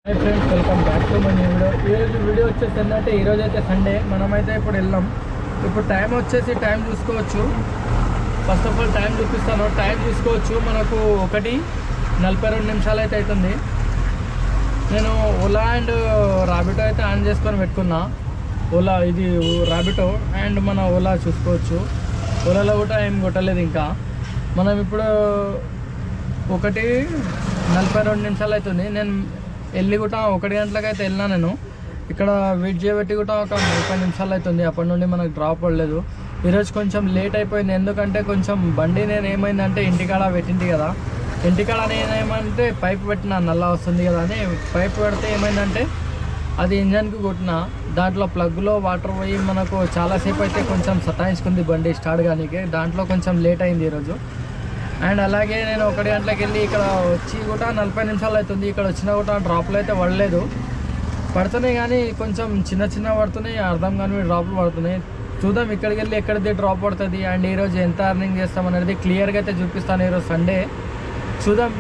Hi friends welcome back to my video వచ్చేసంటే ఈ రోజు అయితే సండే మనమైతే ఇప్పుడు వెళ్ళాం ఇప్పుడు టైం వచ్చేసి టైం చూసుకోవచ్చు ఫస్ట్ ఆఫ్ ఆల్ టైం చూపిస్తాను టైం చూసుకోవచ్చు మనకు 1:42 నిమిషాలు అయితే అవుతుంది నేను ఓలా అండ్ రాబిటో అయితే ఆన్ చేసుకొని పెట్టుకున్నా ఓలా ఇది రాబిటో అండ్ మన ఓలా చూసుకోవచ్చు ఓలాలో కూడా ఏం కొట్టలేదు ఇంకా మనం ఇప్పుడు 1:42 నిమిషాలు అవుతుంది నేను వెళ్ళి కూడా 1 గంటలకు అయితే వెళ్ళినా నేను ఇక్కడ వెయిట్ చేయబట్టి కూడా ఒక 30 నిమిషాలు అవుతుంది అప్పటి నుండి మనకు డ్రాప్ పడలేదు ఈరోజు కొంచెం లేట్ అయిపోయింది ఎందుకంటే కొంచెం బండి నేను ఏమైందంటే ఇంటికాడ పెట్టింది కదా ఇంటికాడ నేను ఏమంటే పైప్ పెట్టిన నల్లా వస్తుంది కదా అని పైప్ పెడితే ఏమైందంటే అది ఇంజన్కి కొట్టిన దాంట్లో ప్లగ్లో వాటర్ పోయి మనకు చాలాసేపు అయితే కొంచెం సతాయించుకుంది బండి స్టార్ట్ కానీ దాంట్లో కొంచెం లేట్ అయింది ఈరోజు అండ్ అలాగే నేను 1 గంటలకు వెళ్ళి ఇక్కడ వచ్చి కూడా 40 నిమిషాలు అవుతుంది ఇక్కడ వచ్చినా కూడా డ్రాప్లు అయితే పడలేదు పడుతున్నాయి కానీ కొంచెం చిన్న పడుతున్నాయి అర్థం కాని డ్రాప్లు పడుతున్నాయి చూద్దాం ఇక్కడికి వెళ్ళి ఎక్కడిది డ్రాప్ పడుతుంది అండ్ ఈరోజు ఎంత అర్నింగ్ చేస్తాం అనేది క్లియర్గా అయితే చూపిస్తాను ఈరోజు సండే చూద్దాం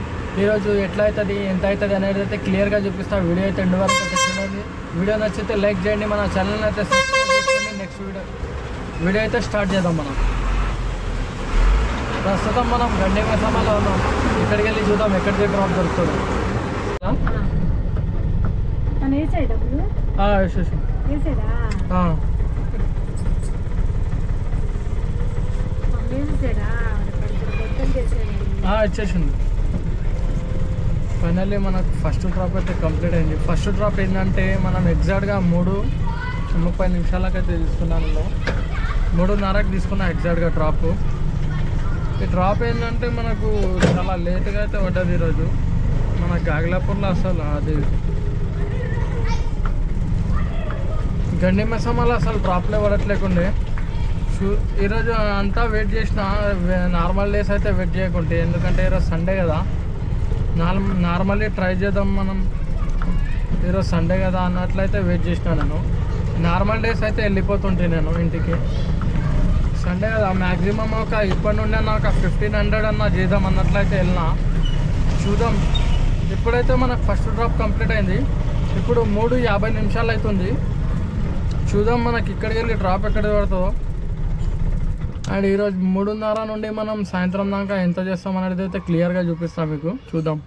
ఈరోజు ఎట్లా అవుతుంది ఎంత అవుతుంది అనేది అయితే క్లియర్గా చూపిస్తాను వీడియో అయితే ఎండ్ వరకు అయితే చూడండి వీడియో నచ్చితే లైక్ చేయండి మన ఛానల్ని అయితే సబ్స్క్రైబ్ చేసుకోండి నెక్స్ట్ వీడియో అయితే స్టార్ట్ చేద్దాం మనం ప్రస్తుతం మనం గండి మైసమ్మలో ఉన్నాం ఇక్కడికి వెళ్ళి చూద్దాం ఎక్కడికి డ్రాప్ దొరుకుతుంది ఇచ్చేసింది ఫైనల్లీ మనకు ఫస్ట్ డ్రాప్ అయితే కంప్లీట్ అయింది ఫస్ట్ డ్రాప్ ఏంటంటే మనం ఎగ్జాక్ట్గా 3:30 నిమిషాలకైతే తీసుకున్నాను 3:30కి తీసుకున్నా ఎగ్జాక్ట్గా డ్రాప్ ఈ డ్రాప్ ఏంటంటే మనకు చాలా లేట్గా అయితే పడ్డది ఈరోజు మన గాగిలాపూర్లో అసలు అది గండి మైసమ్మలో అసలు డ్రాప్లే పడట్లేకుండే ఈరోజు అంతా వెయిట్ చేసిన నార్మల్ డేస్ అయితే వెయిట్ చేయకుంటే ఎందుకంటే ఈరోజు సండే కదా నార్మల్లీ ట్రై చేద్దాం మనం ఈరోజు సండే కదా అన్నట్లయితే వెయిట్ చేసిన నేను నార్మల్ డేస్ అయితే వెళ్ళిపోతుంటే నేను ఇంటికి సండే కదా మ్యాక్సిమం ఇప్పటి నుండి ఒక 1500 అన్నా చేద్దాం అన్నట్లయితే వెళ్ళినా చూద్దాం ఇప్పుడైతే మనకు ఫస్ట్ డ్రాప్ కంప్లీట్ అయింది ఇప్పుడు 3:50 నిమిషాలు అవుతుంది చూద్దాం మనకి ఇక్కడికి వెళ్ళి డ్రాప్ ఎక్కడ పడుతుందో అండ్ ఈరోజు 3:30 నుండి మనం సాయంత్రం దాకా ఎంత చేస్తాం అనేది అయితే క్లియర్గా చూపిస్తాం మీకు చూద్దాం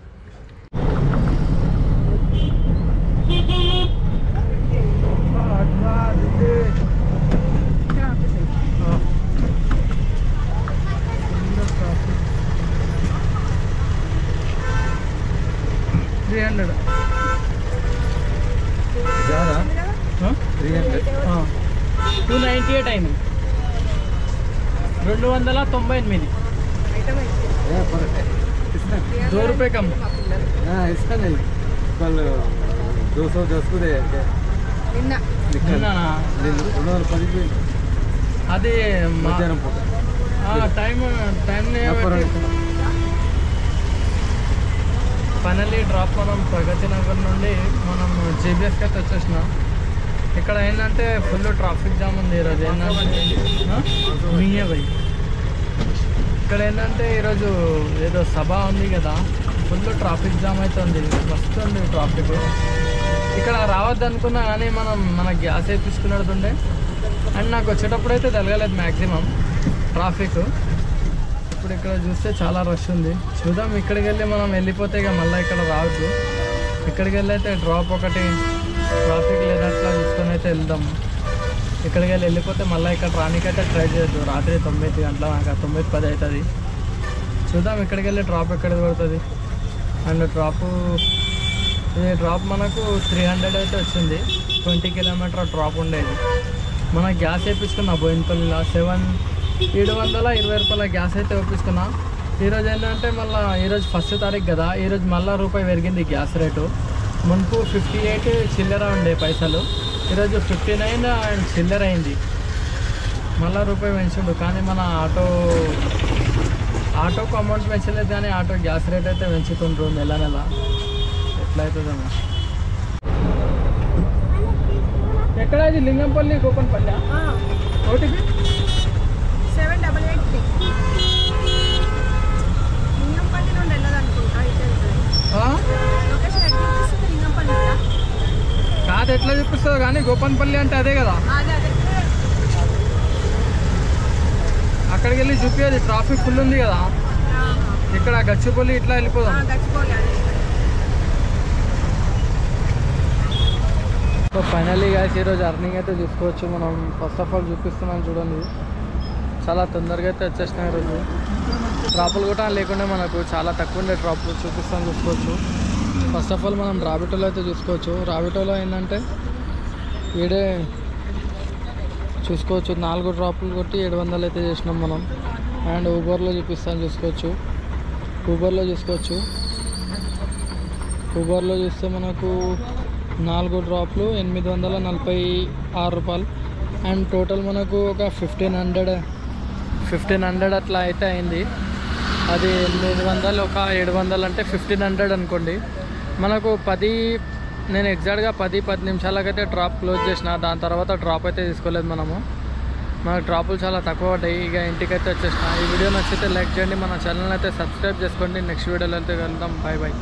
$298 అయింది 298 2 रुपये कम इसका नहीं कल 200 10 को दे అది టైం ఫైనల్లీ డ్రాప్ మనం ప్రగతి నగర్ నుండి మనం జీబీఎస్కి అయితే వచ్చేసినాం ఇక్కడ ఏంటంటే ఫుల్ ట్రాఫిక్ జామ్ ఉంది ఈరోజు ఏంటంటే మీయే భయ్ ఇక్కడ ఏంటంటే ఈరోజు ఏదో సభ ఉంది కదా ఫుల్ ట్రాఫిక్ జామ్ అవుతుంది వస్తుంది ట్రాఫిక్ ఇక్కడ రావద్దు అనుకున్నా కానీ మన గ్యాస్ వేయించుకున్నట్టుండే అండ్ నాకు వచ్చేటప్పుడు అయితే తగలలేదు మ్యాక్సిమం ట్రాఫిక్ ఇప్పుడు ఇక్కడ చూస్తే చాలా రష్ ఉంది చూద్దాం ఇక్కడికి వెళ్ళి మనం వెళ్ళిపోతే ఇక మళ్ళీ ఇక్కడ రావద్దు ఇక్కడికి వెళ్ళి అయితే డ్రాప్ ఒకటి ట్రాఫిక్ లేనట్లా చూసుకొని అయితే వెళ్దాం ఇక్కడికి వెళ్ళిపోతే మళ్ళీ ఇక్కడ రానికైతే ట్రై చేయొద్దు రాత్రి 9 గంటల నాకు 9:10 అవుతుంది చూద్దాం ఇక్కడికి వెళ్ళి డ్రాప్ ఎక్కడ పడుతుంది అండ్ ఇది డ్రాప్ మనకు 300 అయితే వచ్చింది 20 కిలోమీటర్ డ్రాప్ ఉండేది మన గ్యాస్ వేయించుకున్నా బోయినపల్లిలో 720 రూపాయల గ్యాస్ అయితే వేయించుకున్నా ఈరోజు ఏంటంటే మళ్ళీ ఈరోజు 1వ తారీఖు కదా ఈరోజు మళ్ళీ రూపాయి పెరిగింది గ్యాస్ రేటు మునుపు 58 చిల్లర ఉండే పైసలు ఈరోజు 59 అండ్ చిల్లర అయింది మళ్ళీ రూపాయి పెంచుండు కానీ మన ఆటోకు అమౌంట్ పెంచలేదు కానీ ఆటో గ్యాస్ రేట్ అయితే పెంచుతుండ్రు నెల ఎట్లా అవుతుందమ్మా ఎక్కడ అది లింగంపల్లి గోపన్పల్లి ఓటీపీ 7883 లింగంపల్లి నుండి వెళ్ళాలనుకుంటా లొకేషన్ లింగంపల్లి అది ఎట్లా చూపిస్తుంది కానీ గోపన్పల్లి అంటే అదే కదా. అక్కడికి వెళ్ళి చూపించేది ట్రాఫిక్ ఫుల్ ఉంది కదా. ఇక్కడ గచ్చిపల్లి ఇట్లా వెళ్ళిపోదాం. సో ఫైనల్లీ గాయస్ ఈరోజు అర్నింగ్ అయితే చూసుకోవచ్చు మనం. ఫస్ట్ ఆఫ్ ఆల్ చూపిస్తున్నాం చూడండి, చాలా తొందరగా అయితే వచ్చేసినాయి ఈరోజు. డ్రాపులు కూడా లేకుండా మనకు చాలా తక్కువ ఉండే డ్రాపులు చూపిస్తాను చూసుకోవచ్చు. ఫస్ట్ ఆఫ్ ఆల్ మనం రాబిటోలో అయితే చూసుకోవచ్చు. రాబిటోలో ఏంటంటే ఈడే చూసుకోవచ్చు 4 డ్రాపులు కొట్టి 700 అయితే చేసినాం మనం. అండ్ ఊబర్లో చూపిస్తాను చూసుకోవచ్చు. ఊబర్లో చూసుకోవచ్చు. ఊబర్లో చూస్తే మనకు 4 డ్రాప్లు 846 రూపాయలు. అండ్ టోటల్ మనకు ఒక 1500 అట్లా అయితే అయింది. అది 800 ఒక 700 అంటే 1500 అనుకోండి. మనకు నేను ఎగ్జాక్ట్గా 10 నిమిషాలకైతే డ్రాప్ క్లోజ్ చేసిన. దాని తర్వాత డ్రాప్ అయితే తీసుకోలేదు మనము. మనకు డ్రాపులు చాలా తక్కువ పడ్డాయి. ఇక ఇంటికైతే వచ్చేసిన. ఈ వీడియో నచ్చితే లైక్ చేయండి, మన ఛానల్ అయితే సబ్స్క్రైబ్ చేసుకోండి. నెక్స్ట్ వీడియోలో అయితే వెళ్దాం. Bye bye.